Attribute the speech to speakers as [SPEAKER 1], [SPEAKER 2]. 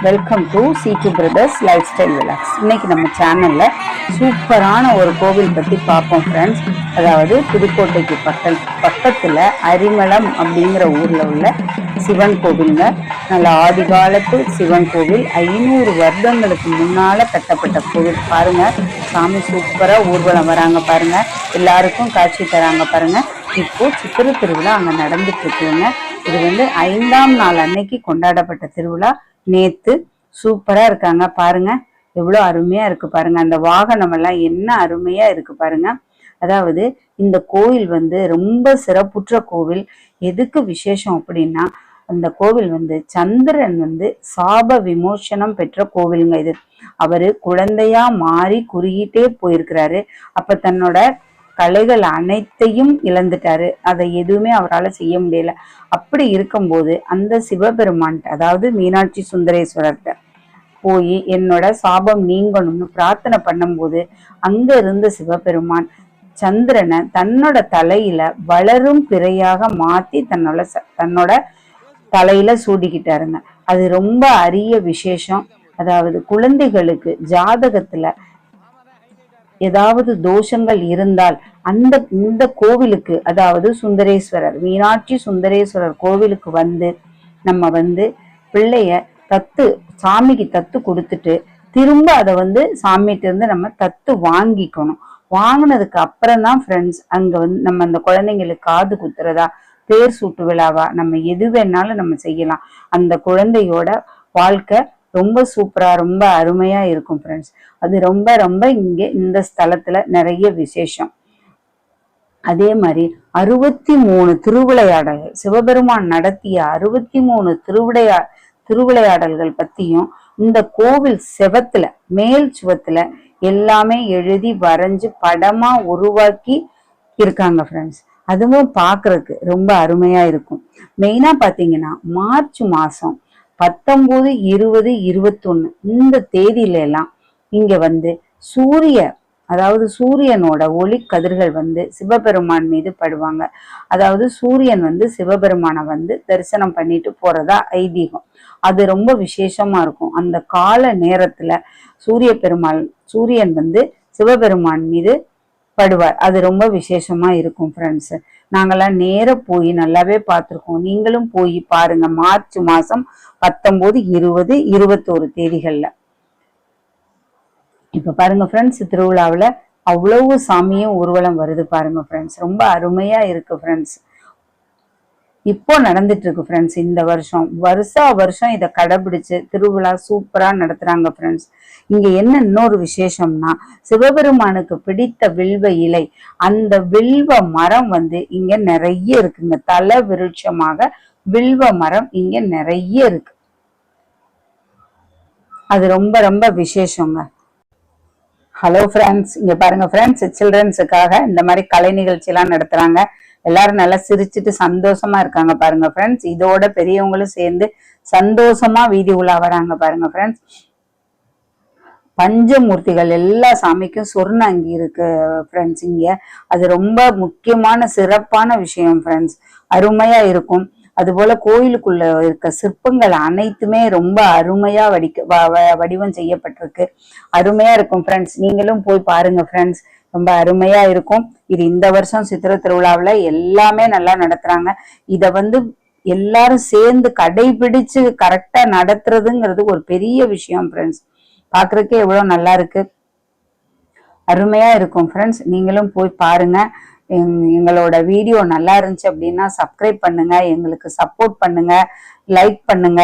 [SPEAKER 1] Welcome to C2 brothers life style vlogs. இன்னைக்கு நம்ம சேனல்ல சூப்பரான ஒரு கோவில் பத்தி பார்ப்போம் ஃப்ரெண்ட்ஸ். அதாவது புதுக்கோட்டைக்கு பக்கத்துல அரிமளம் அப்படிங்கிற ஊர்ல உள்ள சிவன் கோவில்ங்க. நல்ல ஆதி காலத்து சிவன் கோவில், 500 வருடங்களுக்கு முன்னால கட்டப்பட்ட கோவில். பாருங்க, சாமி சூப்பரா ஊர்வலம் வராங்க பாருங்க, எல்லாருக்கும் காட்சி தராங்க பாருங்க. இப்போ சித்திரை திருவிழா அங்க நடந்துட்டு இருக்குங்க. இது 5ஆம் நாள் அன்னைக்கு கொண்டாடப்பட்ட திருவிழா. நேத்து சூப்பரா இருக்காங்க பாருங்க, எவ்வளவு அருமையா இருக்கு பாருங்க. அந்த வாகனம் எல்லாம் என்ன அருமையா இருக்கு பாருங்க. அதாவது இந்த கோவில் ரொம்ப சிறப்புற்ற கோவில். எதுக்கு விசேஷம் அப்படின்னா, அந்த கோவில் சந்திரன் சாப விமோசனம் பெற்ற கோவிலுங்க இது. அவரு குழந்தையா மாறி குறுகிட்டே போயிருக்கிறாரு. அப்ப தன்னோட கலைகள் அனைத்தையும் இழந்துட்டாரு. அதை எதுவுமே அவரால் செய்ய முடியல. அப்படி இருக்கும்போது அந்த சிவபெருமான், அதாவது மீனாட்சி சுந்தரேஸ்வரர்கிட்ட போய் என்னோட சாபம் நீங்கணும்னு பிரார்த்தனை பண்ணும்போது அங்க இருந்த சிவபெருமான் சந்திரனை தன்னோட தலையில வளரும் பிறையாக மாத்தி தன்னோட தலையில சூடிக்கிட்டாருங்க. அது ரொம்ப அரிய விசேஷம். அதாவது குழந்தைகளுக்கு ஜாதகத்துல ஏதாவது தோஷங்கள் இருந்தால் இந்த கோவிலுக்கு, அதாவது சுந்தரேஸ்வரர், மீனாட்சி சுந்தரேஸ்வரர் கோவிலுக்கு நம்ம பிள்ளைய சாமிக்கு தத்து கொடுத்துட்டு திரும்ப அதை சாமிகிட்ட இருந்து நம்ம தத்து வாங்கிக்கணும். வாங்கினதுக்கு அப்புறம் தான் ஃப்ரெண்ட்ஸ் அங்க நம்ம அந்த குழந்தைங்களுக்கு காது குத்துறதா, பேர் சூட்டு விழாவா, நம்ம எது வேணாலும் நம்ம செய்யலாம். அந்த குழந்தையோட வாழ்க்கை ரொம்ப சூப்பரா ரொம்ப அருமையா இருக்கும் ஃப்ரெண்ட்ஸ். அது ரொம்ப ரொம்ப இங்கே இந்த ஸ்தலத்துல நிறைய விசேஷம். அதே மாதிரி 63 திருவிளையாடல்கள், சிவபெருமான் நடத்திய 63 திருவிளையாடல்கள் பத்தியும் இந்த கோவில் செவத்துல, மேல் சுவத்துல எல்லாமே எழுதி வரைஞ்சு படமா உருவாக்கி இருக்காங்க ஃப்ரெண்ட்ஸ். அதுவும் பாக்குறதுக்கு ரொம்ப அருமையா இருக்கும். மெயினா பாத்தீங்கன்னா மார்ச் மாசம் 19, 20, 21 இந்த தேதியில எல்லாம் இங்க அதாவது சூரியனோட ஒளி கதிர்கள் சிவபெருமான் மீது படுவாங்க. அதாவது சூரியன் சிவபெருமானை தரிசனம் பண்ணிட்டு போறதா ஐதீகம். அது ரொம்ப விசேஷமா இருக்கும். அந்த கால நேரத்துல சூரியன் சிவபெருமான் மீது படுவார். அது ரொம்ப விசேஷமா இருக்கும் ஃப்ரெண்ட்ஸ். நாங்கெல்லாம் நேர போய் நல்லாவே பார்த்திருக்கோம். நீங்களும் போய் பாருங்க. மார்ச் மாசம் 19, 20, 21 தேதிகள்ல. இப்ப பாருங்க ஃப்ரெண்ட்ஸ், திருவிழாவில் அவ்வளவு சாமியும் ஊர்வலம் வருது பாருங்க ஃப்ரெண்ட்ஸ். ரொம்ப அருமையா இருக்கு ஃப்ரெண்ட்ஸ். இப்போ நடந்துட்டு இருக்கு ஃப்ரெண்ட்ஸ். இந்த வருஷம் இதை கடைபிடிச்சு திருவிழா சூப்பரா நடத்துறாங்க ஃப்ரெண்ட்ஸ். இங்க என்ன இன்னொரு விசேஷம்னா, சிவபெருமானுக்கு பிடித்த வில்வ இலை, அந்த வில்வ மரம் இங்க நிறைய இருக்குங்க. தல விருட்சமாக வில்வ மரம் இங்க நிறைய இருக்கு. அது ரொம்ப ரொம்ப விசேஷங்க. ஹலோ ஃப்ரெண்ட்ஸ், இங்க பாருங்க ஃப்ரெண்ட்ஸ், சில்ட்ரன்ஸுக்காக இந்த மாதிரி கலை நிகழ்ச்சி எல்லாம் நடத்துறாங்க. எல்லாரும் நல்லா சிரிச்சுட்டு சந்தோஷமா இருக்காங்க பாருங்க ஃப்ரெண்ட்ஸ். இதோட பெரியவங்களும் சேர்ந்து சந்தோஷமா வீதி உலா வராங்க பாருங்க ஃப்ரெண்ட்ஸ். பஞ்சமூர்த்திகள் எல்லா சாமிக்கும் சொர்ண அங்கி இருக்கு ஃப்ரெண்ட்ஸ் இங்க. அது ரொம்ப முக்கியமான சிறப்பான விஷயம் ஃப்ரெண்ட்ஸ். அருமையா இருக்கும். அதுபோல கோயிலுக்குள்ள இருக்க சிற்பங்கள் அனைத்துமே ரொம்ப அருமையா வடிவம் செய்யப்பட்டிருக்கு. அருமையா இருக்கும் ஃப்ரெண்ட்ஸ். நீங்களும் போய் பாருங்க ஃப்ரெண்ட்ஸ், ரொம்ப அருமையா இருக்கும். இது இந்த வருஷம் சித்திரை திருவிழாவில் எல்லாமே நல்லா நடத்துறாங்க. இத எல்லாரும் சேர்ந்து கடைபிடிச்சு கரெக்டா நடத்துறதுங்கிறது ஒரு பெரிய விஷயம் ஃப்ரெண்ட்ஸ். பாக்குறதுக்கே எவ்வளவு நல்லா இருக்கு, அருமையா இருக்கும் ஃப்ரெண்ட்ஸ். நீங்களும் போய் பாருங்க. எங்களோட வீடியோ நல்லா இருந்துச்சு அப்படின்னா சப்ஸ்கிரைப் பண்ணுங்க, எங்களுக்கு சப்போர்ட் பண்ணுங்க, லைக் பண்ணுங்க.